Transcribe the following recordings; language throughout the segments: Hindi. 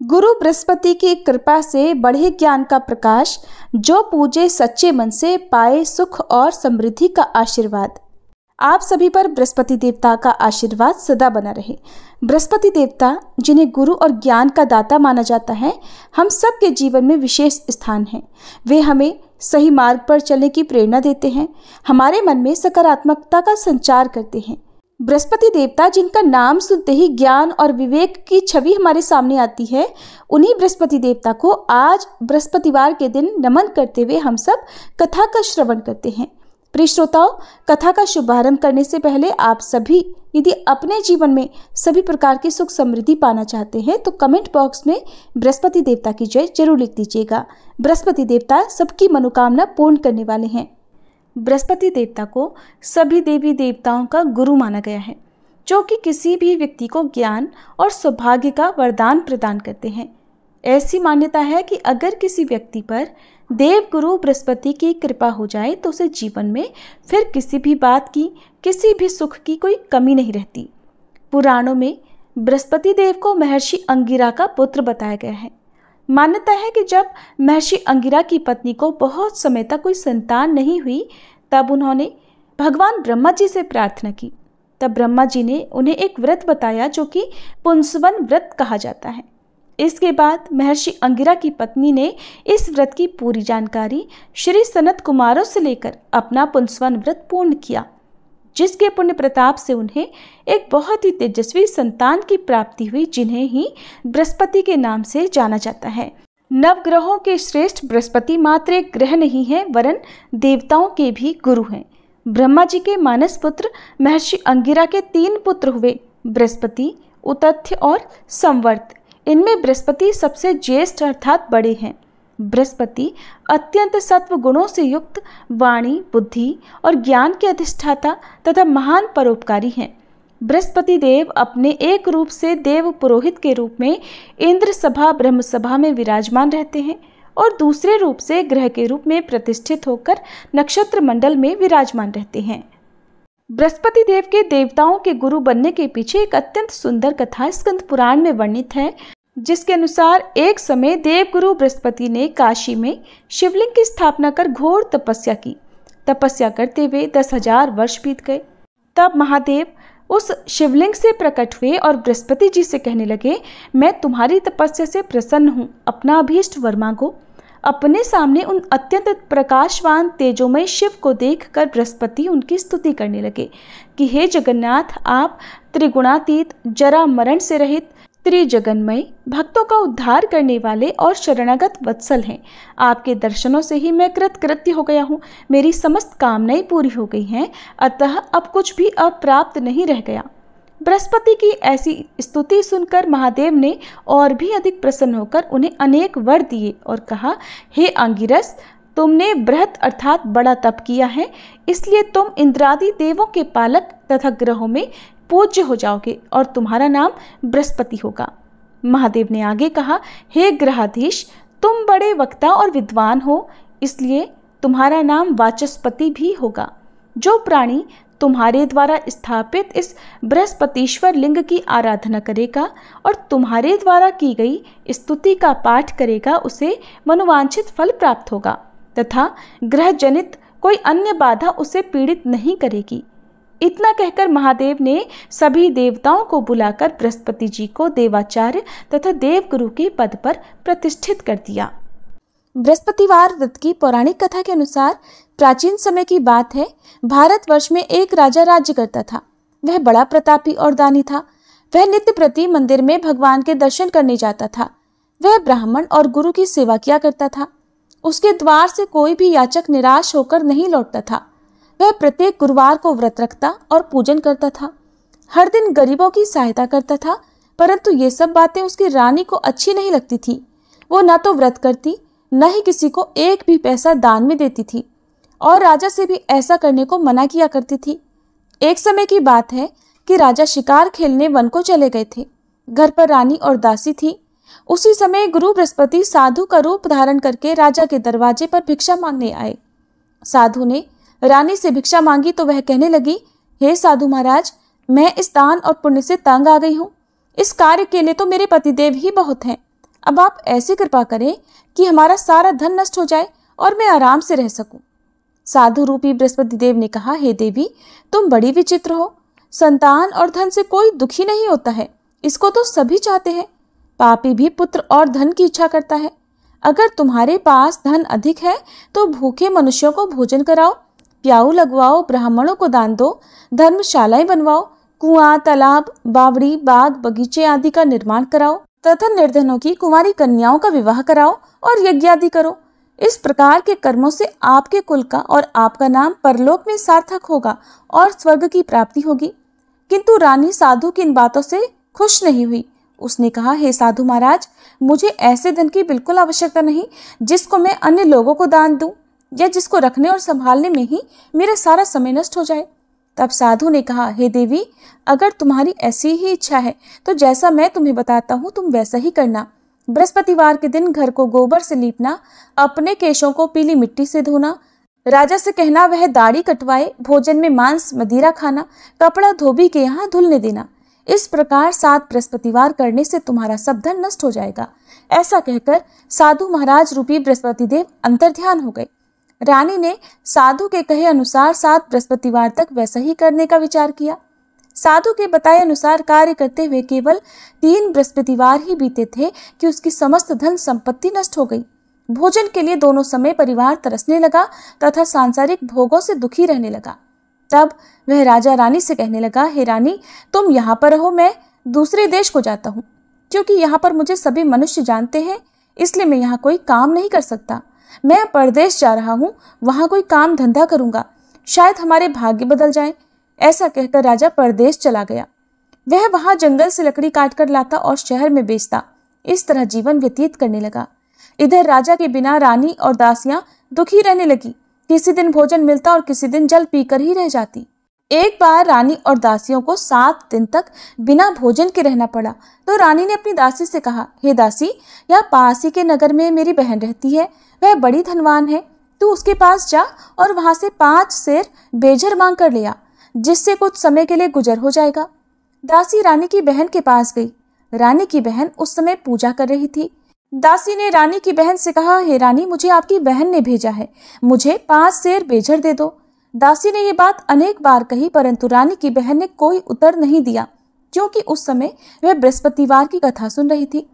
गुरु बृहस्पति की कृपा से बढ़े ज्ञान का प्रकाश, जो पूजे सच्चे मन से पाए सुख और समृद्धि का आशीर्वाद। आप सभी पर बृहस्पति देवता का आशीर्वाद सदा बना रहे। बृहस्पति देवता, जिन्हें गुरु और ज्ञान का दाता माना जाता है, हम सब के जीवन में विशेष स्थान है। वे हमें सही मार्ग पर चलने की प्रेरणा देते हैं, हमारे मन में सकारात्मकता का संचार करते हैं। बृहस्पति देवता, जिनका नाम सुनते ही ज्ञान और विवेक की छवि हमारे सामने आती है, उन्हीं बृहस्पति देवता को आज बृहस्पतिवार के दिन नमन करते हुए हम सब कथा का श्रवण करते हैं। प्रिय श्रोताओं, कथा का शुभारंभ करने से पहले आप सभी यदि अपने जीवन में सभी प्रकार की सुख समृद्धि पाना चाहते हैं तो कमेंट बॉक्स में बृहस्पति देवता की जय जरूर लिख दीजिएगा। बृहस्पति देवता सबकी मनोकामना पूर्ण करने वाले हैं। बृहस्पति देवता को सभी देवी देवताओं का गुरु माना गया है, जो कि किसी भी व्यक्ति को ज्ञान और सौभाग्य का वरदान प्रदान करते हैं। ऐसी मान्यता है कि अगर किसी व्यक्ति पर देव गुरु बृहस्पति की कृपा हो जाए तो उसे जीवन में फिर किसी भी बात की, किसी भी सुख की कोई कमी नहीं रहती। पुराणों में बृहस्पति देव को महर्षि अंगिरा का पुत्र बताया गया है। मान्यता है कि जब महर्षि अंगिरा की पत्नी को बहुत समय तक कोई संतान नहीं हुई, तब उन्होंने भगवान ब्रह्मा जी से प्रार्थना की। तब ब्रह्मा जी ने उन्हें एक व्रत बताया, जो कि पुंसवन व्रत कहा जाता है। इसके बाद महर्षि अंगिरा की पत्नी ने इस व्रत की पूरी जानकारी श्री सनत कुमारों से लेकर अपना पुंसवन व्रत पूर्ण किया, जिसके पुण्य प्रताप से उन्हें एक बहुत ही तेजस्वी संतान की प्राप्ति हुई, जिन्हें ही बृहस्पति के नाम से जाना जाता है। नवग्रहों के श्रेष्ठ बृहस्पति मात्र एक ग्रह नहीं है, वरन देवताओं के भी गुरु हैं। ब्रह्मा जी के मानस पुत्र महर्षि अंगिरा के 3 पुत्र हुए, बृहस्पति, उतथ्य और संवर्त। इनमें बृहस्पति सबसे ज्येष्ठ अर्थात बड़े हैं। बृहस्पति अत्यंत सत्व गुणों से युक्त, वाणी, बुद्धि और ज्ञान के अधिष्ठाता तथा महान परोपकारी हैं। बृहस्पति देव अपने एक रूप से देव पुरोहित के रूप में इंद्र सभा ब्रह्म सभा में विराजमान रहते हैं और दूसरे रूप से ग्रह के रूप में प्रतिष्ठित होकर नक्षत्र मंडल में विराजमान रहते हैं। बृहस्पति देव के देवताओं के गुरु बनने के पीछे एक अत्यंत सुंदर कथा स्कंद पुराण में वर्णित है, जिसके अनुसार एक समय देवगुरु बृहस्पति ने काशी में शिवलिंग की स्थापना कर घोर तपस्या की। तपस्या करते हुए 10,000 वर्ष बीत गए। तब महादेव उस शिवलिंग से प्रकट हुए और बृहस्पति जी से कहने लगे, मैं तुम्हारी तपस्या से प्रसन्न हूँ, अपना अभीष्ट वर मांगो। अपने सामने उन अत्यंत प्रकाशवान तेजोमय शिव को देखकर बृहस्पति उनकी स्तुति करने लगे कि हे जगन्नाथ, आप त्रिगुणातीत, जरा मरण से रहित, त्रिजगन्मय, भक्तों का उद्धार करने वाले और शरणागत वत्सल हैं। आपके दर्शनों से ही मैं कृतकृत्य हो गया हूँ, मेरी समस्त कामनाएं पूरी हो गई हैं, अतः अब कुछ भी अप्राप्त नहीं रह गया। बृहस्पति की ऐसी स्तुति सुनकर महादेव ने और भी अधिक प्रसन्न होकर उन्हें अनेक वर दिए और कहा, हे अंगिरस, तुमने बृहत अर्थात बड़ा तप किया है, इसलिए तुम इंद्रादि देवों के पालक तथा ग्रहों में पूज्य हो जाओगे और तुम्हारा नाम बृहस्पति होगा। महादेव ने आगे कहा, हे ग्रहाधीश, तुम बड़े वक्ता और विद्वान हो, इसलिए तुम्हारा नाम वाचस्पति भी होगा। जो प्राणी तुम्हारे द्वारा स्थापित इस बृहस्पतिश्वर लिंग की आराधना करेगा और तुम्हारे द्वारा की गई स्तुति का पाठ करेगा, उसे मनोवांछित फल प्राप्त होगा तथा ग्रह जनित कोई अन्य बाधा उसे पीड़ित नहीं करेगी। इतना कहकर महादेव ने सभी देवताओं को बुलाकर बृहस्पति जी को देवाचार्य तथा देवगुरु के पद पर प्रतिष्ठित कर दिया। बृहस्पतिवार व्रत की पौराणिक कथा के अनुसार प्राचीन समय की बात है, भारतवर्ष में एक राजा राज्य करता था। वह बड़ा प्रतापी और दानी था। वह नित्य प्रति मंदिर में भगवान के दर्शन करने जाता था। वह ब्राह्मण और गुरु की सेवा किया करता था। उसके द्वार से कोई भी याचक निराश होकर नहीं लौटता था। वह प्रत्येक गुरुवार को व्रत रखता और पूजन करता था। हर दिन गरीबों की सहायता करता था, परंतु ये सब बातें उसकी रानी को अच्छी नहीं लगती थी। वो न तो व्रत करती, न ही किसी को एक भी पैसा दान में देती थी और राजा से भी ऐसा करने को मना किया करती थी। एक समय की बात है कि राजा शिकार खेलने वन को चले गए थे। घर पर रानी और दासी थी। उसी समय गुरु बृहस्पति साधु का रूप धारण करके राजा के दरवाजे पर भिक्षा मांगने आए। साधु ने रानी से भिक्षा मांगी तो वह कहने लगी, हे साधु महाराज, मैं इस दान और पुण्य से तंग आ गई हूँ। इस कार्य के लिए तो मेरे पतिदेव ही बहुत हैं। अब आप ऐसी कृपा करें कि हमारा सारा धन नष्ट हो जाए और मैं आराम से रह सकूं। साधु रूपी बृहस्पति देव ने कहा, हे देवी, तुम बड़ी विचित्र हो। संतान और धन से कोई दुखी नहीं होता है, इसको तो सभी चाहते हैं। पापी भी पुत्र और धन की इच्छा करता है। अगर तुम्हारे पास धन अधिक है तो भूखे मनुष्यों को भोजन कराओ, प्याऊ लगवाओ, ब्राह्मणों को दान दो, धर्मशालाएं बनवाओ, कुआं, तालाब, बावड़ी, बाग, बगीचे आदि का निर्माण कराओ तथा निर्धनों की कुंवारी कन्याओं का विवाह कराओ और यज्ञ आदि करो। इस प्रकार के कर्मों से आपके कुल का और आपका नाम परलोक में सार्थक होगा और स्वर्ग की प्राप्ति होगी। किंतु रानी साधु की इन बातों से खुश नहीं हुई। उसने कहा, हे साधु महाराज, मुझे ऐसे धन की बिल्कुल आवश्यकता नहीं जिसको मैं अन्य लोगों को दान दूं या जिसको रखने और संभालने में ही मेरा सारा समय नष्ट हो जाए। तब साधु ने कहा, हे देवी, अगर तुम्हारी ऐसी ही इच्छा है तो जैसा मैं तुम्हें बताता हूँ तुम वैसा ही करना। बृहस्पतिवार के दिन घर को गोबर से लीपना, अपने केशों को पीली मिट्टी से धोना, राजा से कहना वह दाढ़ी कटवाए, भोजन में मांस मदिरा खाना, कपड़ा धोबी के यहाँ धुलने देना। इस प्रकार 7 बृहस्पतिवार करने से तुम्हारा सब धन नष्ट हो जाएगा। ऐसा कहकर साधु महाराज रूपी बृहस्पति देव अंतर्ध्यान हो गए। रानी ने साधु के कहे अनुसार 7 बृहस्पतिवार तक वैसा ही करने का विचार किया। साधु के बताए अनुसार कार्य करते हुए केवल 3 बृहस्पतिवार ही बीते थे कि उसकी समस्त धन संपत्ति नष्ट हो गई। भोजन के लिए दोनों समय परिवार तरसने लगा तथा सांसारिक भोगों से दुखी रहने लगा। तब वह राजा रानी से कहने लगा, हे रानी, तुम यहाँ पर रहो, मैं दूसरे देश को जाता हूँ। क्योंकि यहाँ पर मुझे सभी मनुष्य जानते हैं, इसलिए मैं यहाँ कोई काम नहीं कर सकता। मैं परदेश जा रहा हूँ, वहाँ कोई काम धंधा करूँगा, शायद हमारे भाग्य बदल जाए। ऐसा कहकर राजा परदेश चला गया। वह वहाँ जंगल से लकड़ी काट कर लाता और शहर में बेचता। इस तरह जीवन व्यतीत करने लगा। इधर राजा के बिना रानी और दासियां दुखी रहने लगी। किसी दिन भोजन मिलता और किसी दिन जल पीकर ही रह जाती। एक बार रानी और दासियों को 7 दिन तक बिना भोजन के रहना पड़ा। तो रानी ने अपनी दासी से कहा, हे दासी, यहाँ पास ही के नगर में मेरी बहन रहती है, वह बड़ी धनवान है। तू उसके पास जा और वहां से 5 सेर बेझर मांग कर ले आ, जिससे कुछ समय के लिए गुजर हो जाएगा। दासी रानी की बहन के पास गई। रानी की बहन उस समय पूजा कर रही थी। दासी ने रानी की बहन से कहा, हे रानी, मुझे आपकी बहन ने भेजा है, मुझे 5 सेर बेझर दे दो। दासी ने ये बात अनेक बार कही, परंतु रानी की बहन ने कोई उत्तर नहीं दिया, क्योंकि उस समय वह बृहस्पतिवार की कथा सुन रही थी।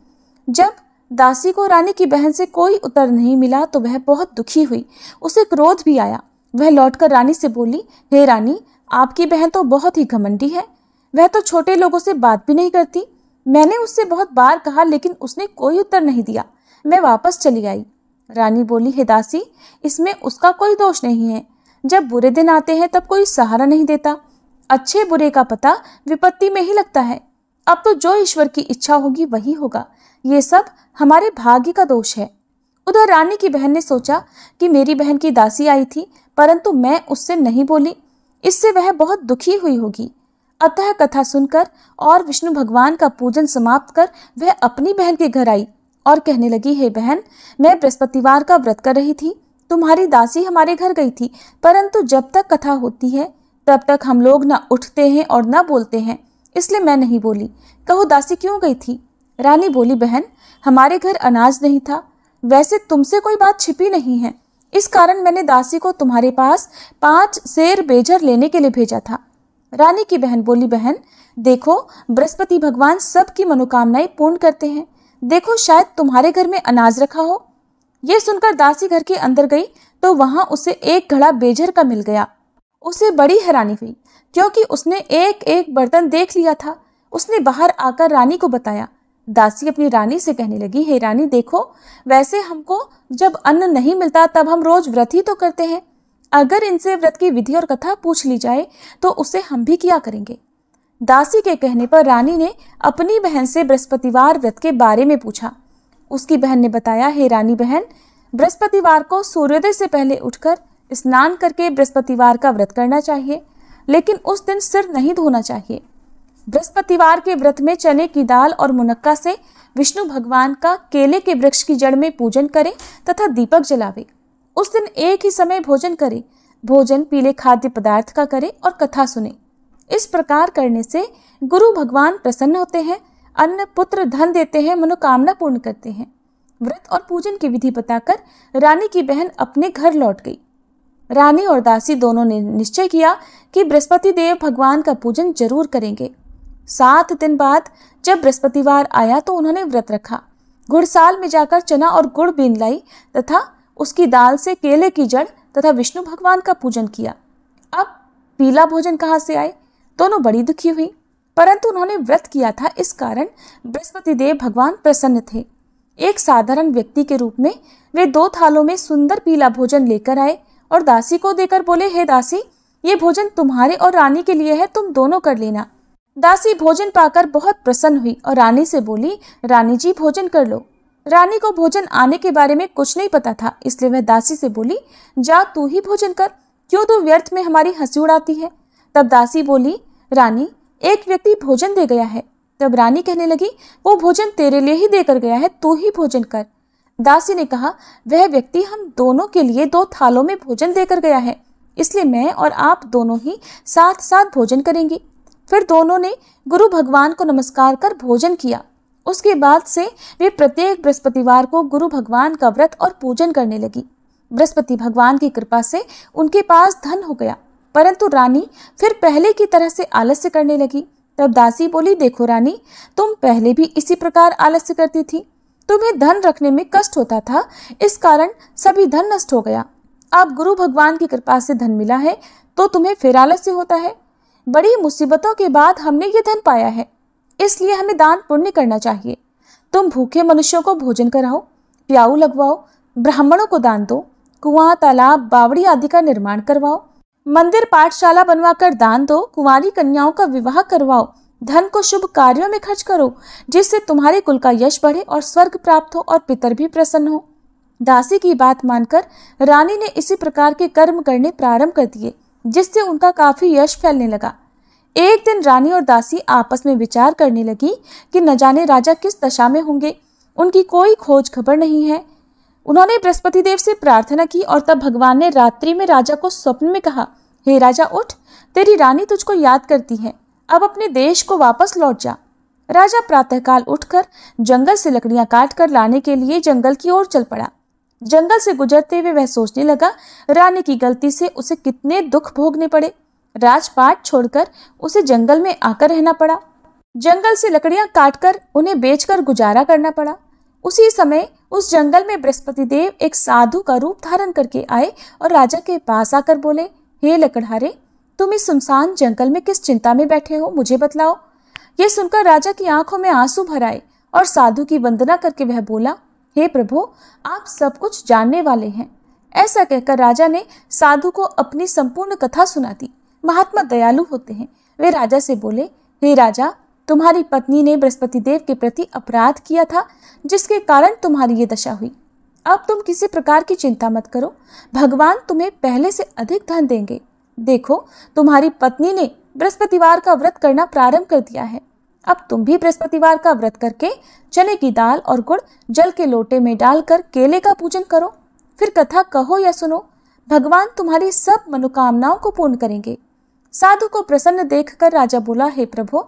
जब दासी को रानी की बहन से कोई उत्तर नहीं मिला तो वह बहुत दुखी हुई। उसे क्रोध भी आया। वह लौटकर रानी से बोली, हे रानी, आपकी बहन तो बहुत ही घमंडी है, वह तो छोटे लोगों से बात भी नहीं करती। मैंने उससे बहुत बार कहा लेकिन उसने कोई उत्तर नहीं दिया। मैं वापस चली आई। रानी बोली, हे दासी, इसमें उसका कोई दोष नहीं है। जब बुरे दिन आते हैं तब कोई सहारा नहीं देता। अच्छे बुरे का पता विपत्ति में ही लगता है। अब तो जो ईश्वर की इच्छा होगी वही होगा। ये सब हमारे भाग्य का दोष है। उधर रानी की बहन ने सोचा कि मेरी बहन की दासी आई थी, परंतु मैं उससे नहीं बोली, इससे वह बहुत दुखी हुई होगी। अतः कथा सुनकर और विष्णु भगवान का पूजन समाप्त कर वह अपनी बहन के घर आई और कहने लगी, हे बहन, मैं बृहस्पतिवार का व्रत कर रही थी। तुम्हारी दासी हमारे घर गई थी, परंतु जब तक कथा होती है तब तक हम लोग न उठते हैं और न बोलते हैं, इसलिए मैं नहीं बोली। कहो दासी क्यों गई थी? रानी बोली, बहन, हमारे घर अनाज नहीं था। वैसे तुमसे कोई बात छिपी नहीं है, इस कारण मैंने दासी को तुम्हारे पास 5 सेर बेझर लेने के लिए भेजा था। रानी की बहन बोली, बहन देखो, बृहस्पति भगवान सबकी मनोकामनाएं पूर्ण करते हैं। देखो, शायद तुम्हारे घर में अनाज रखा हो। ये सुनकर दासी घर के अंदर गई तो वहां उसे एक घड़ा बेझर का मिल गया। उसे बड़ी हैरानी हुई, क्योंकि उसने एक एक बर्तन देख लिया था। उसने बाहर आकर रानी को बताया। दासी अपनी रानी से कहने लगी, हे रानी, देखो, वैसे हमको जब अन्न नहीं मिलता तब हम रोज व्रत ही तो करते हैं। अगर इनसे व्रत की विधि और कथा पूछ ली जाए तो उसे हम भी किया करेंगे। दासी के कहने पर रानी ने अपनी बहन से बृहस्पतिवार व्रत के बारे में पूछा। उसकी बहन ने बताया, हे रानी बहन, बृहस्पतिवार को सूर्योदय से पहले उठकर स्नान करके बृहस्पतिवार का व्रत करना चाहिए, लेकिन उस दिन सिर नहीं धोना चाहिए। बृहस्पतिवार के व्रत में चने की दाल और मुनक्का से विष्णु भगवान का केले के वृक्ष की जड़ में पूजन करें तथा दीपक जलावे। उस दिन एक ही समय भोजन करें। भोजन पीले खाद्य पदार्थ का करें और कथा सुने। इस प्रकार करने से गुरु भगवान प्रसन्न होते हैं। अन्न, पुत्र, धन देते हैं, मनोकामना पूर्ण करते हैं। व्रत और पूजन की विधि बताकर रानी की बहन अपने घर लौट गई। रानी और दासी दोनों ने निश्चय किया कि बृहस्पति देव भगवान का पूजन जरूर करेंगे। 7 दिन बाद जब बृहस्पतिवार आया तो उन्होंने व्रत रखा। घुड़साल में जाकर चना और गुड़ बीन लाई तथा उसकी दाल से केले की जड़ तथा विष्णु भगवान का पूजन किया। अब पीला भोजन कहाँ से आए? दोनों बड़ी दुखी हुई, परंतु उन्होंने व्रत किया था, इस कारण बृहस्पति देव भगवान प्रसन्न थे। एक साधारण व्यक्ति के रूप में वे 2 थालों में सुंदर पीला भोजन लेकर आए और दासी को देकर बोले, हे दासी, ये भोजन तुम्हारे और रानी के लिए है, तुम दोनों कर लेना। दासी भोजन पाकर बहुत प्रसन्न हुई और रानी से बोली, रानी जी भोजन कर लो। रानी को भोजन आने के बारे में कुछ नहीं पता था, इसलिए वह दासी से बोली, जा तू ही भोजन कर, क्यों तू व्यर्थ में हमारी हंसी उड़ाती है। तब दासी बोली, रानी, एक व्यक्ति भोजन दे गया है। तब रानी कहने लगी, वो भोजन तेरे लिए ही देकर गया है, तू ही भोजन कर। दासी ने कहा, वह व्यक्ति हम दोनों के लिए 2 थालों में भोजन देकर गया है, इसलिए मैं और आप दोनों ही साथ साथ भोजन करेंगे। फिर दोनों ने गुरु भगवान को नमस्कार कर भोजन किया। उसके बाद से वे प्रत्येक बृहस्पतिवार को गुरु भगवान का व्रत और पूजन करने लगी। बृहस्पति भगवान की कृपा से उनके पास धन हो गया, परंतु रानी फिर पहले की तरह से आलस्य करने लगी। तब दासी बोली, देखो रानी, तुम पहले भी इसी प्रकार आलस्य करती थी, तुम्हें धन रखने में कष्ट होता था, इस कारण सभी धन नष्ट हो गया। अब गुरु भगवान की कृपा से धन मिला है तो तुम्हें फिर आलस्य होता है। बड़ी मुसीबतों के बाद हमने ये धन पाया है, इसलिए हमें दान पुण्य करना चाहिए। तुम भूखे मनुष्यों को भोजन कराओ, प्याऊ लगवाओ, ब्राह्मणों को दान दो, कुआं, तालाब, बावड़ी आदि का निर्माण करवाओ, मंदिर, पाठशाला बनवाकर दान दो, कुंवारी कन्याओं का विवाह करवाओ, धन को शुभ कार्यों में खर्च करो, जिससे तुम्हारे कुल का यश बढ़े और स्वर्ग प्राप्त हो और पितर भी प्रसन्न हो। दासी की बात मानकर रानी ने इसी प्रकार के कर्म करने प्रारंभ कर दिए, जिससे उनका काफी यश फैलने लगा। एक दिन रानी और दासी आपस में विचार करने लगी कि न जाने राजा किस दशा में होंगे, उनकी कोई खोज खबर नहीं है। उन्होंने बृहस्पति देव से प्रार्थना की और तब भगवान ने रात्रि में राजा को स्वप्न में कहा, हे राजा उठ, तेरी रानी तुझको याद करती है, अब अपने देश को वापस लौट जा। राजा प्रातःकाल उठकर जंगल से लकड़ियां काट कर लाने के लिए जंगल की ओर चल पड़ा। जंगल से गुजरते हुए वह सोचने लगा, रानी की गलती से उसे कितने दुख भोगने पड़े। राजपाट छोड़कर उसे जंगल में आकर रहना पड़ा। जंगल से लकड़ियां काटकर उन्हें बेचकर गुजारा करना पड़ा। उसी समय उस जंगल में बृहस्पति देव एक साधु का रूप धारण करके आए और राजा के पास आकर बोले, हे लकड़हारे, तुम इस सुनसान जंगल में किस चिंता में बैठे हो, मुझे बतलाओ। ये सुनकर राजा की आंखों में आंसू भर आए और साधु की वंदना करके वह बोला, हे प्रभु, आप सब कुछ जानने वाले हैं। ऐसा कहकर राजा ने साधु को अपनी संपूर्ण कथा सुना दी। महात्मा दयालु होते हैं। वे राजा से बोले, हे राजा, तुम्हारी पत्नी ने बृहस्पति देव के प्रति अपराध किया था, जिसके कारण तुम्हारी ये दशा हुई। अब तुम किसी प्रकार की चिंता मत करो, भगवान तुम्हें पहले से अधिक धन देंगे। देखो, तुम्हारी पत्नी ने बृहस्पतिवार का व्रत करना प्रारंभ कर दिया है। अब तुम भी बृहस्पतिवार का व्रत करके चने की दाल और गुड़ जल के लोटे में डालकर केले का पूजन करो, फिर कथा कहो या सुनो, भगवान तुम्हारी सब मनोकामनाओं को पूर्ण करेंगे। साधु को प्रसन्न देखकर राजा बोला, हे प्रभु,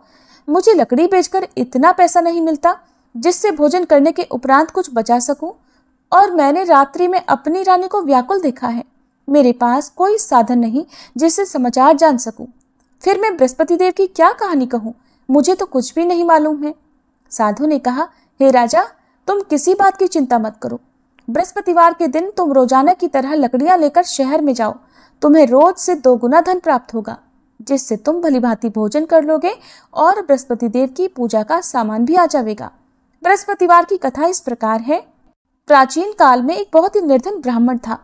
मुझे लकड़ी बेचकर इतना पैसा नहीं मिलता जिससे भोजन करने के उपरांत कुछ बचा सकूं, और मैंने रात्रि में अपनी रानी को व्याकुल देखा है। मेरे पास कोई साधन नहीं जिससे समाचार जान सकूं। फिर मैं बृहस्पति देव की क्या कहानी कहूं, मुझे तो कुछ भी नहीं मालूम है। साधु ने कहा, हे राजा, तुम किसी बात की चिंता मत करो। बृहस्पतिवार के दिन तुम रोजाना की तरह लकड़ियां लेकर शहर में जाओ, तुम्हें रोज से 2 गुना धन प्राप्त होगा, जिससे तुम भलीभांति भोजन कर लोगे और बृहस्पति देव की पूजा का सामान भी आ जाएगा। बृहस्पतिवार की कथा इस प्रकार है। प्राचीन काल में एक बहुत ही निर्धन ब्राह्मण था।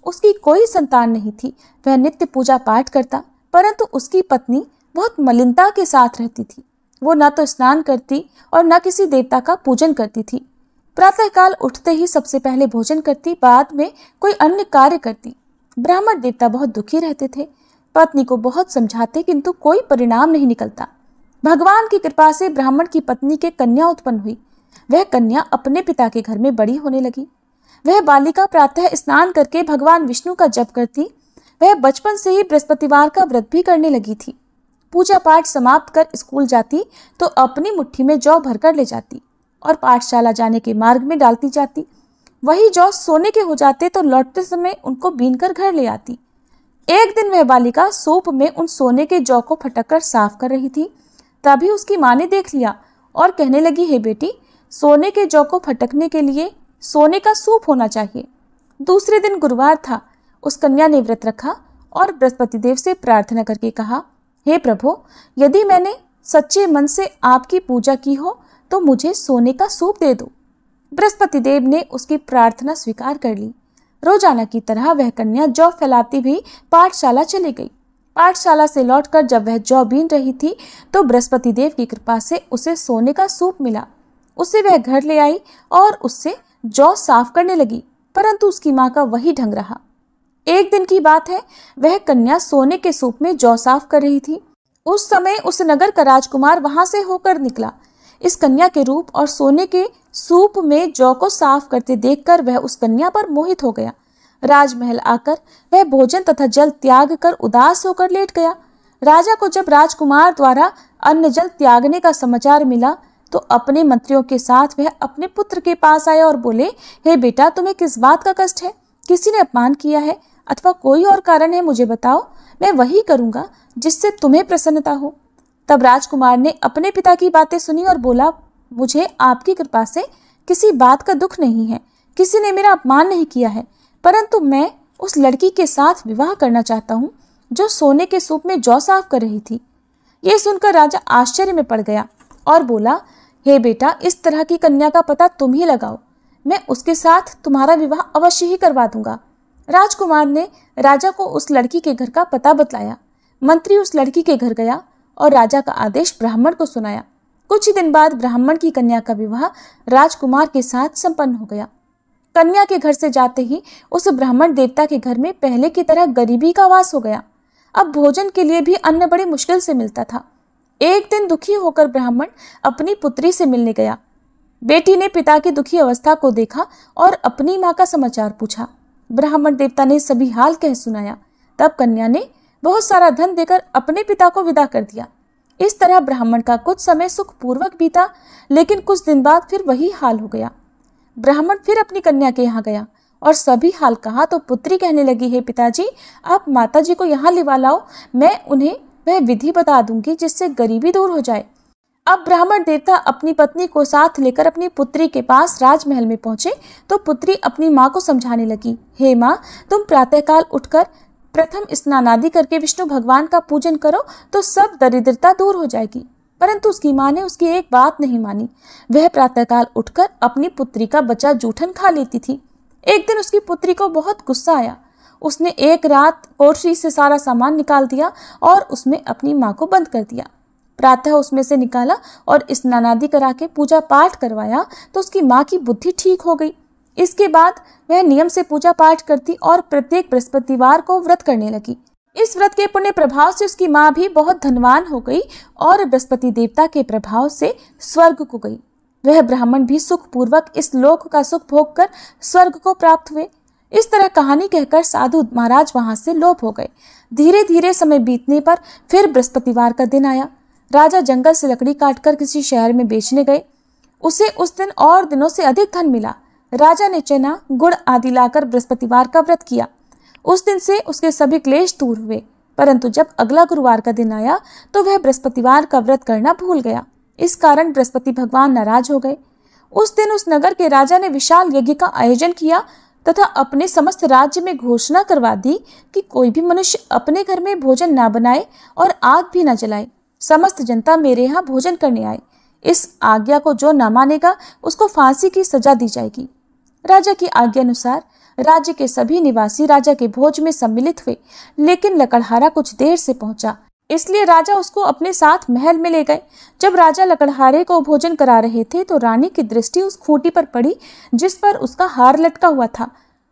उसकी कोई संतान नहीं थी। वह नित्य पूजा पाठ करता, परंतु उसकी पत्नी बहुत मलिनता के साथ रहती थी। वो न तो स्नान करती और न किसी देवता का पूजन करती थी। प्रातःकाल उठते ही सबसे पहले भोजन करती, बाद में कोई अन्य कार्य करती। ब्राह्मण देवता बहुत दुखी रहते थे। पत्नी को बहुत समझाते, किंतु कोई परिणाम नहीं निकलता। भगवान की कृपा से ब्राह्मण की पत्नी के कन्या उत्पन्न हुई। वह कन्या अपने पिता के घर में बड़ी होने लगी। वह बालिका प्रातः स्नान करके भगवान विष्णु का जप करती। वह बचपन से ही बृहस्पतिवार का व्रत भी करने लगी थी। पूजा पाठ समाप्त कर स्कूल जाती तो अपनी मुट्ठी में जौ भरकर ले जाती और पाठशाला जाने के मार्ग में डालती जाती। वही जौ सोने के हो जाते तो लौटते समय उनको बीनकर घर ले आती। एक दिन वह बालिका सूप में उन सोने के जौ को फटक कर साफ कर रही थी। तभी उसकी माँ ने देख लिया और कहने लगी, हे बेटी, सोने के जौ को फटकने के लिए सोने का सूप होना चाहिए। दूसरे दिन गुरुवार था। उस कन्या ने व्रत रखा और बृहस्पति देव से प्रार्थना करके कहा, हे प्रभु, यदि मैंने सच्चे मन से आपकी पूजा की हो तो मुझे सोने का सूप दे दो। बृहस्पति देव ने उसकी प्रार्थना स्वीकार कर ली। रोजाना की तरह वह कन्या जौ फैलाती हुई पाठशाला चली गई। पाठशाला से लौटकर जब वह जौ बीन रही थी तो बृहस्पति देव की कृपा से उसे सोने का सूप मिला। उसे वह घर ले आई और उससे जौ साफ करने लगी, परंतु उसकी माँ का वही ढंग रहा। एक दिन की बात है, वह कन्या सोने के सूप में जौ साफ कर रही थी। उस समय उस नगर का राजकुमार वहां से होकर निकला। इस कन्या के रूप और सोने के सूप में जौ को साफ करते देखकर वह उस कन्या पर मोहित हो गया। राजमहल आकर वह भोजन तथा जल त्याग कर उदास होकर लेट गया। राजा को जब राजकुमार द्वारा अन्न जल त्यागने का समाचार मिला तो अपने मंत्रियों के साथ वह अपने पुत्र के पास आया और बोले, हे बेटा, तुम्हें किस बात का कष्ट है? किसी ने अपमान किया है अथवा कोई और कारण है? मुझे बताओ, मैं वही करूंगा जिससे तुम्हें प्रसन्नता हो। तब राजकुमार ने अपने पिता की बातें सुनी और बोला, मुझे आपकी कृपा से किसी बात का दुख नहीं है। किसी ने मेरा अपमान नहीं किया है, परंतु मैं उस लड़की के साथ विवाह करना चाहता हूँ जो सोने के सूप में जौ साफ कर रही थी। ये सुनकर राजा आश्चर्य में पड़ गया और बोला, हे बेटा, इस तरह की कन्या का पता तुम ही लगाओ। मैं उसके साथ तुम्हारा विवाह अवश्य ही करवा दूंगा। राजकुमार ने राजा को उस लड़की के घर का पता बतलाया। मंत्री उस लड़की के घर गया और राजा का आदेश ब्राह्मण को सुनाया। कुछ ही दिन बाद ब्राह्मण की कन्या का विवाह राजकुमार के साथ संपन्न हो गया। कन्या के घर से जाते ही उस ब्राह्मण देवता के घर में पहले की तरह गरीबी का वास हो गया। अब भोजन के लिए भी अन्न बड़ी मुश्किल से मिलता था। एक दिन दुखी होकर ब्राह्मण अपनी पुत्री से मिलने गया। बेटी ने पिता की दुखी अवस्था को देखा और अपनी माँ का समाचार पूछा। ब्राह्मण देवता ने सभी हाल कह सुनाया। तब कन्या ने बहुत सारा धन देकर अपने पिता को विदा कर दिया। इस तरह ब्राह्मण का कुछ समय सुखपूर्वक बीता, लेकिन कुछ दिन बाद फिर वही हाल हो गया। ब्राह्मण फिर अपनी कन्या के यहाँ गया और सभी हाल कहा तो पुत्री कहने लगी, हे पिताजी, आप माताजी को यहाँ लिवा लाओ, मैं उन्हें वह विधि बता दूंगी जिससे गरीबी दूर हो जाए। अब ब्राह्मण देवता अपनी पत्नी को साथ लेकर अपनी पुत्री के पास राजमहल में पहुंचे तो पुत्री अपनी माँ को समझाने लगी, हे माँ, तुम प्रातःकाल उठकर प्रथम स्नान आदि करके विष्णु भगवान का पूजन करो तो सब दरिद्रता दूर हो जाएगी। परंतु उसकी माँ ने उसकी एक बात नहीं मानी। वह प्रातःकाल उठकर अपनी पुत्री का बचा जूठन खा लेती थी। एक दिन उसकी पुत्री को बहुत गुस्सा आया। उसने एक रात कोठरी से सारा सामान निकाल दिया और उसमें अपनी माँ को बंद कर दिया। प्रातः उसमें से निकाला और स्नान आदि करा के पूजा पाठ करवाया तो उसकी माँ की बुद्धि ठीक हो गई। इसके बाद वह नियम से पूजा पाठ करती और प्रत्येक बृहस्पतिवार को व्रत करने लगी। इस व्रत के पुण्य प्रभाव से उसकी माँ भी बहुत धनवान हो गई और बृहस्पति देवता के प्रभाव से स्वर्ग को गई। वह ब्राह्मण भी सुखपूर्वक इस लोक का सुख भोग कर स्वर्ग को प्राप्त हुए। इस तरह कहानी कहकर साधु महाराज वहां से लोप हो गए। धीरे धीरे समय बीतने पर फिर बृहस्पतिवार का दिन आया। राजा जंगल से लकड़ी काटकर किसी शहर में बेचने गए। उसे उस दिन और दिनों से अधिक धन मिला। राजा ने चना, गुड़ आदि लाकर बृहस्पतिवार का व्रत किया। उस दिन से उसके सभी क्लेश दूर हुए। परंतु जब अगला गुरुवार का दिन आया तो वह बृहस्पतिवार का व्रत करना भूल गया। इस कारण बृहस्पति भगवान नाराज हो गए। उस दिन उस नगर के राजा ने विशाल यज्ञ का आयोजन किया तथा अपने समस्त राज्य में घोषणा करवा दी कि कोई भी मनुष्य अपने घर में भोजन ना बनाए और आग भी न जलाए। समस्त जनता मेरे यहाँ भोजन करने आए। इस आज्ञा को जो न मानेगा उसको फांसी की सजा दी जाएगी। राजा की आज्ञा अनुसार राज्य के सभी निवासी राजा के भोज में सम्मिलित हुए, लेकिन लकड़हारा कुछ देर से पहुंचा, इसलिए राजा उसको अपने साथ महल में ले गए। जब राजा लकड़हारे को भोजन करा रहे थे तो रानी की दृष्टि उस खूंटी पर पड़ी जिस पर उसका हार लटका हुआ था।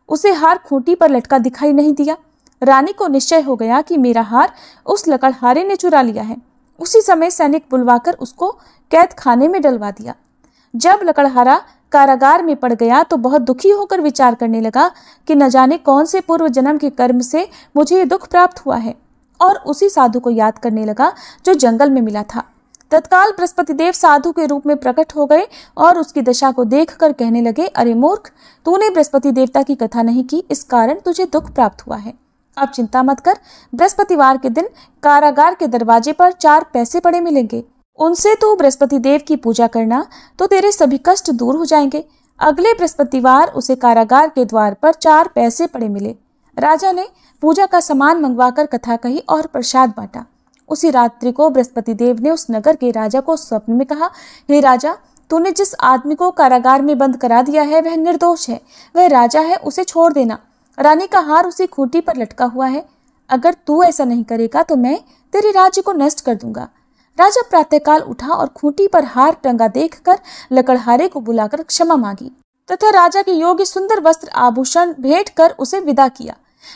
उसे हार खूंटी पर लटका दिखाई नहीं दिया। रानी को निश्चय हो गया कि मेरा हार उस लकड़हारे ने चुरा लिया है। उसी समय सैनिक बुलवाकर उसको कैद खाने में डलवा दिया। जब लकड़हारा कारागार में पड़ गया तो बहुत दुखी होकर विचार करने लगा कि न जाने कौन से पूर्व जन्म के कर्म से मुझे ये दुख प्राप्त हुआ है और उसी साधु को याद करने लगा जो जंगल में मिला था। तत्काल बृहस्पति देव साधु के रूप में प्रकट हो गए और उसकी दशा को देखकर कहने लगे, अरे मूर्ख, तूने बृहस्पति देवता की कथा नहीं की, इस कारण तुझे दुख प्राप्त हुआ है। अब चिंता मत कर, बृहस्पतिवार के दिन कारागार के दरवाजे पर 4 पैसे पड़े मिलेंगे, उनसे तू बृहस्पति देव की पूजा करना तो तेरे सभी कष्ट दूर हो जाएंगे। अगले बृहस्पतिवार उसे कारागार के द्वार पर 4 पैसे पड़े मिले। राजा ने पूजा का सामान मंगवाकर कथा कही और प्रसाद बांटा। उसी रात्रि को बृहस्पति देव ने उस नगर के राजा को स्वप्न में कहा, हे राजा, तूने जिस आदमी को कारागार में बंद करा दिया है वह निर्दोष है, वह राजा है, उसे छोड़ देना। रानी का हार उसी खूंटी पर लटका हुआ है। अगर तू ऐसा नहीं करेगा तो मैं तेरे राज्य को नष्ट कर दूंगा। राजा प्रातःकाल उठा और खूंटी पर हार टंगा देखकर लकड़हारे को बुलाकर क्षमा मांगी तथा राजा के योग्य सुंदर वस्त्र आभूषण भेंट कर उसे विदा किया।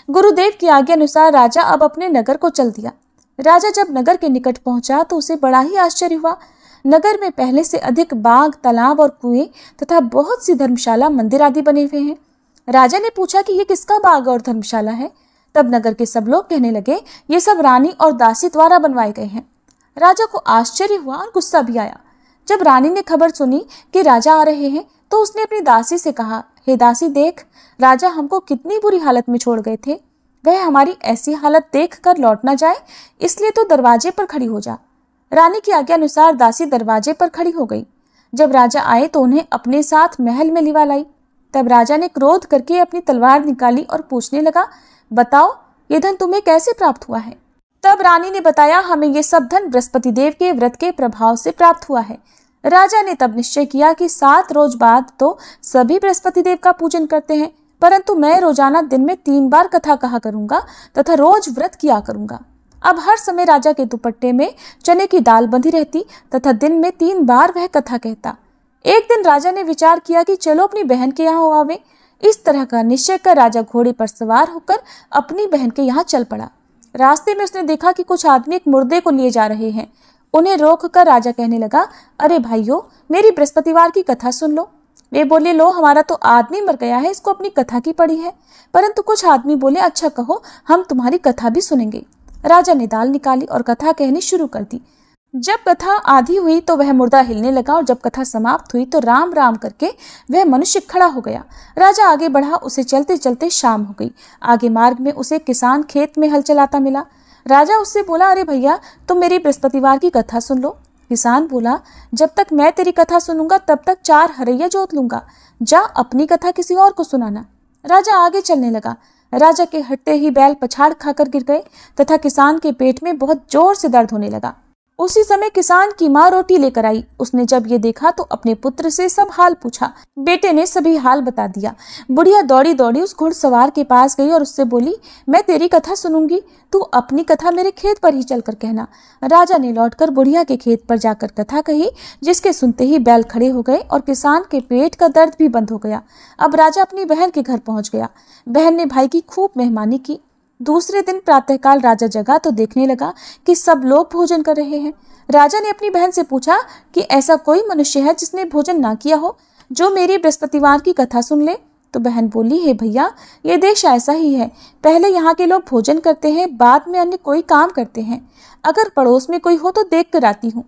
गुरुदेव की आज्ञा अनुसार राजा अब अपने नगर को चल दिया। राजा जब नगर के निकट पहुंचा तो उसे बड़ा ही आश्चर्य हुआ। नगर में पहले से अधिक बाग, तालाब और कुएं तथा बहुत सी धर्मशाला, मंदिर आदि बने हुए हैं। राजा ने पूछा कि ये किसका बाग और धर्मशाला है। तब नगर के सब लोग कहने लगे, ये सब रानी और दासी द्वारा बनवाए गए हैं। राजा को आश्चर्य हुआ और गुस्सा भी आया। जब रानी ने खबर सुनी कि राजा आ रहे हैं तो उसने अपनी दासी से कहा, हे दासी, देख, राजा हमको कितनी बुरी हालत में छोड़ गए थे, वह हमारी ऐसी हालत देख कर लौट ना जाए, इसलिए तो दरवाजे पर खड़ी हो जा। रानी की आज्ञा अनुसार दासी दरवाजे पर खड़ी हो गई। जब राजा आए तो उन्हें अपने साथ महल में लिवा लाई। तब राजा ने क्रोध करके अपनी तलवार निकाली और पूछने लगा, बताओ, ये धन तुम्हें कैसे प्राप्त हुआ है। तब रानी ने बताया, हमें ये सब धन बृहस्पति देव के व्रत के प्रभाव से प्राप्त हुआ है। राजा ने तब निश्चय किया कि 7 रोज बाद तो सभी बृहस्पति देव का पूजन करते हैं, परंतु मैं रोजाना दिन में 3 बार कथा कहा करूंगा तथा रोज व्रत किया करूंगा। अब हर समय राजा के दुपट्टे में चने की दाल बंधी रहती तथा दिन में 3 बार वह कथा कहता। एक दिन राजा ने विचार किया कि चलो अपनी बहन के यहाँ हो आवे। इस तरह का निश्चय कर राजा घोड़े पर सवार होकर अपनी बहन के यहाँ चल पड़ा। रास्ते में उसने देखा कि कुछ आदमी एक मुर्दे को लिए जा रहे हैं। उन्हें रोककर राजा कहने लगा, अरे भाइयों, मेरी बृहस्पतिवार की कथा सुन लो। वे बोले, लो, हमारा तो आदमी मर गया है, इसको अपनी कथा की पड़ी है। परंतु कुछ आदमी बोले, अच्छा कहो, हम तुम्हारी कथा भी सुनेंगे। राजा ने दाल निकाली और कथा कहनी शुरू कर दी। जब कथा आधी हुई तो वह मुर्दा हिलने लगा और जब कथा समाप्त हुई तो राम राम करके वह मनुष्य खड़ा हो गया। राजा आगे बढ़ा, उसे चलते चलते शाम हो गई। आगे मार्ग में उसे किसान खेत में हल चलाता मिला। राजा उससे बोला, अरे भैया, तुम मेरी बृहस्पतिवार की कथा सुन लो। किसान बोला, जब तक मैं तेरी कथा सुनूंगा तब तक 4 हरैया जोत लूंगा, जा अपनी कथा किसी और को सुनाना। राजा आगे चलने लगा। राजा के हटते ही बैल पछाड़ खाकर गिर गए तथा किसान के पेट में बहुत जोर से दर्द होने लगा। उसी समय किसान की माँ रोटी लेकर आई। उसने जब ये देखा तो अपने पुत्र से सब हाल पूछा। बेटे ने सभी हाल बता दिया। बुढ़िया दौड़ी दौड़ी उस घुड़सवार के पास गई और उससे बोली, मैं तेरी कथा सुनूंगी, तू अपनी कथा मेरे खेत पर ही चलकर कहना। राजा ने लौटकर बुढ़िया के खेत पर जाकर कथा कही, जिसके सुनते ही बैल खड़े हो गए और किसान के पेट का दर्द भी बंद हो गया। अब राजा अपनी बहन के घर पहुंच गया। बहन ने भाई की खूब मेहमानी की। दूसरे दिन प्रातःकाल राजा जगा तो देखने लगा कि सब लोग भोजन कर रहे हैं। राजा ने अपनी बहन से पूछा कि ऐसा कोई मनुष्य है जिसने भोजन ना किया हो, जो मेरी बृहस्पतिवार की कथा सुन ले। तो बहन बोली, हे भैया, ये देश ऐसा ही है, पहले यहाँ के लोग भोजन करते हैं, बाद में अन्य कोई काम करते हैं। अगर पड़ोस में कोई हो तो देख कर आती हूँ।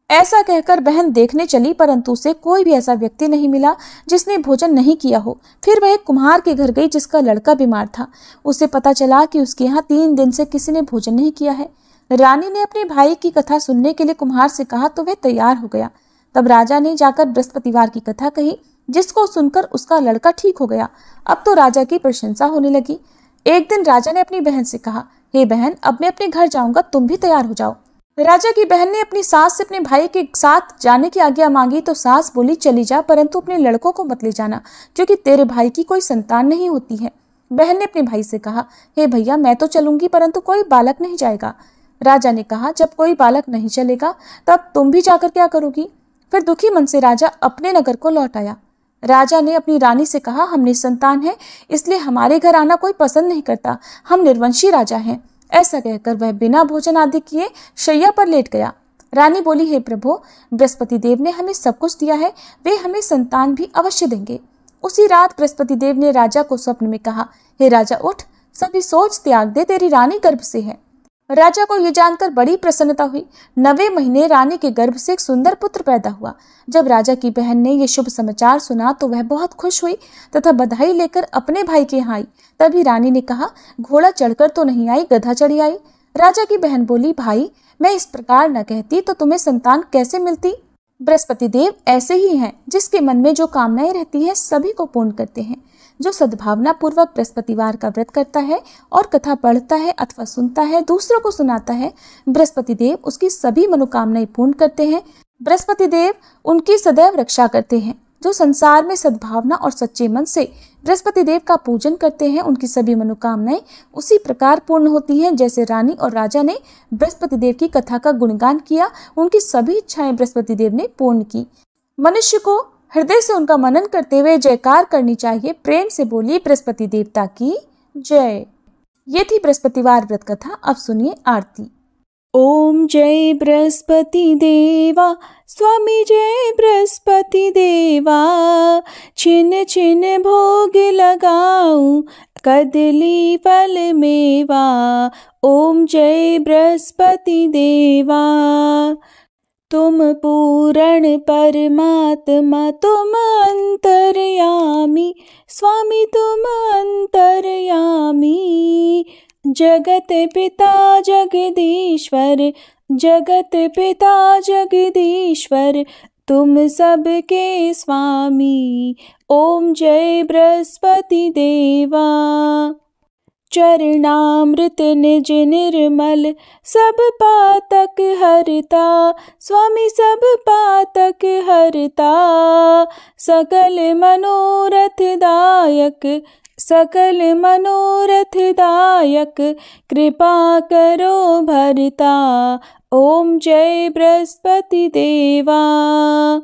ऐसा कहकर बहन देखने चली, परंतु उसे कोई भी ऐसा व्यक्ति नहीं मिला जिसने भोजन नहीं किया हो। फिर वह एक कुम्हार के घर गई जिसका लड़का बीमार था। उसे पता चला कि उसके यहाँ 3 दिन से किसी ने भोजन नहीं किया है। रानी ने अपने भाई की कथा सुनने के लिए कुम्हार से कहा तो वह तैयार हो गया। तब राजा ने जाकर बृहस्पतिवार की कथा कही, जिसको सुनकर उसका लड़का ठीक हो गया। अब तो राजा की प्रशंसा होने लगी। एक दिन राजा ने अपनी बहन से कहा, हे बहन, अब मैं अपने घर जाऊंगा, तुम भी तैयार हो जाओ। राजा की बहन ने अपनी सास से अपने भाई के साथ जाने की आज्ञा मांगी तो सास बोली, चली जा, परंतु अपने लड़कों को मत ले जाना, क्योंकि तेरे भाई की कोई संतान नहीं होती है। बहन ने अपने भाई से कहा, हे भैया, मैं तो चलूंगी, परंतु कोई बालक नहीं जाएगा। राजा ने कहा, जब कोई बालक नहीं चलेगा तब तुम भी जाकर क्या करोगी। फिर दुखी मन से राजा अपने नगर को लौट आया। राजा ने अपनी रानी से कहा, हम निसंतान हैं, इसलिए हमारे घर आना कोई पसंद नहीं करता, हम निर्वंशी राजा हैं। ऐसा कहकर वह बिना भोजन आदि किए शैया पर लेट गया। रानी बोली, हे प्रभु, बृहस्पति देव ने हमें सब कुछ दिया है, वे हमें संतान भी अवश्य देंगे। उसी रात बृहस्पति देव ने राजा को स्वप्न में कहा, हे राजा, उठ, सभी सोच त्याग दे, तेरी रानी गर्भ से है। राजा को यह जानकर बड़ी प्रसन्नता हुई। 9वें महीने रानी के गर्भ से एक सुंदर पुत्र पैदा हुआ। जब राजा की बहन ने यह शुभ समाचार सुना तो वह बहुत खुश हुई तथा बधाई लेकर अपने भाई के यहाँ आई। तभी रानी ने कहा, घोड़ा चढ़कर तो नहीं आई, गधा चढ़ी आई। राजा की बहन बोली, भाई मैं इस प्रकार न कहती तो तुम्हें संतान कैसे मिलती। बृहस्पति देव ऐसे ही हैं, जिसके मन में जो कामनाएं रहती हैं सभी को पूर्ण करते हैं। जो सद्भावना पूर्वक बृहस्पतिवार का व्रत करता है और कथा पढ़ता है अथवा सुनता है, दूसरों को सुनाता है, बृहस्पति देव उसकी सभी मनोकामनाएं पूर्ण करते हैं। बृहस्पति देव उनकी सदैव रक्षा करते हैं। जो संसार में सद्भावना और सच्चे मन से बृहस्पति देव का पूजन करते हैं, उनकी सभी मनोकामनाएं उसी प्रकार पूर्ण होती हैं जैसे रानी और राजा ने बृहस्पति देव की कथा का गुणगान किया, उनकी सभी इच्छाएं बृहस्पति देव ने पूर्ण की। मनुष्य को हृदय से उनका मनन करते हुए जयकार करनी चाहिए। प्रेम से बोलिए बृहस्पति देवता की जय। ये थी बृहस्पतिवार व्रत कथा। अब सुनिए आरती। ओम जय बृहस्पति देवा, स्वामी जय बृहस्पति देवा। छिन छिन भोग लगाऊं, कदली फल मेवा। ओम जय बृहस्पति देवा। तुम पूर्ण परमात्मा, तुम अंतर्यामी, स्वामी तुम अंतर्यामी। जगत पिता जगदीश्वर, जगत पिता जगदीश्वर, तुम सबके स्वामी। ओम जय बृहस्पति देवा। चरणामृत निज निर्मल, सब पातक हरता, स्वामी सब पातक हरता। सकल मनोरथ दायक, सकल मनोरथ दायक, कृपा करो भरता। ओम जय बृहस्पति देवा।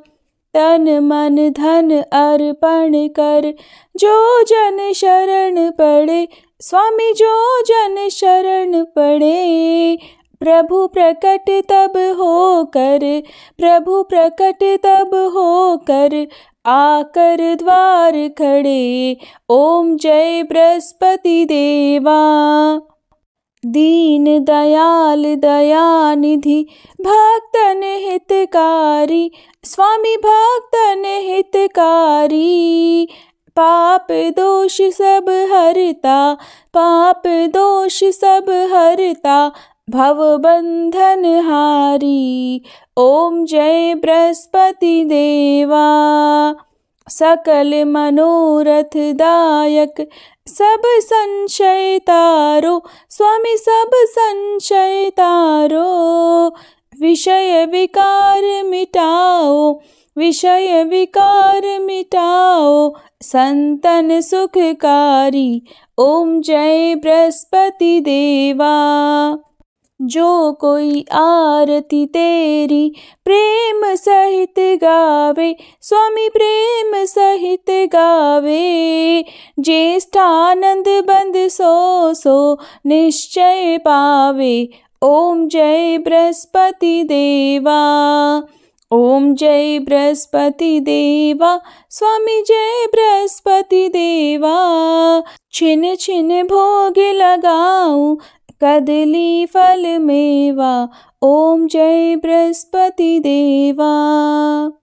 तन मन धन अर्पण कर, जो जन शरण पड़े, स्वामी जो जन शरण पड़े। प्रभु प्रकट तब होकर, प्रभु प्रकट तब होकर, आकर द्वार खड़े। ओम जय बृहस्पति देवा। दीन दयाल दयानिधि, भक्तन हितकारी, स्वामी भक्तन हितकारी। पाप दोष सब हरता, पाप दोष सब हरता, भव बंधन हारी। ओम जय बृहस्पति देवा। सकल मनोरथ दायक, सब संशय तारो, स्वामी सब संशय तारो। विषय विकार मिटाओ, विषय विकार मिटाओ, संतन सुखकारी। ओम जय बृहस्पति देवा। जो कोई आरती तेरी प्रेम सहित गावे, स्वामी प्रेम सहित गावे। ज्येष्ठानंद बंद सो सो निश्चय पावे। ओम जय बृहस्पति देवा। ओम जय बृहस्पति देवा, स्वामी जय बृहस्पति देवा। छिन छिन भोग लगाऊं, कदली फल मेवा। ओम जय बृहस्पति देवा।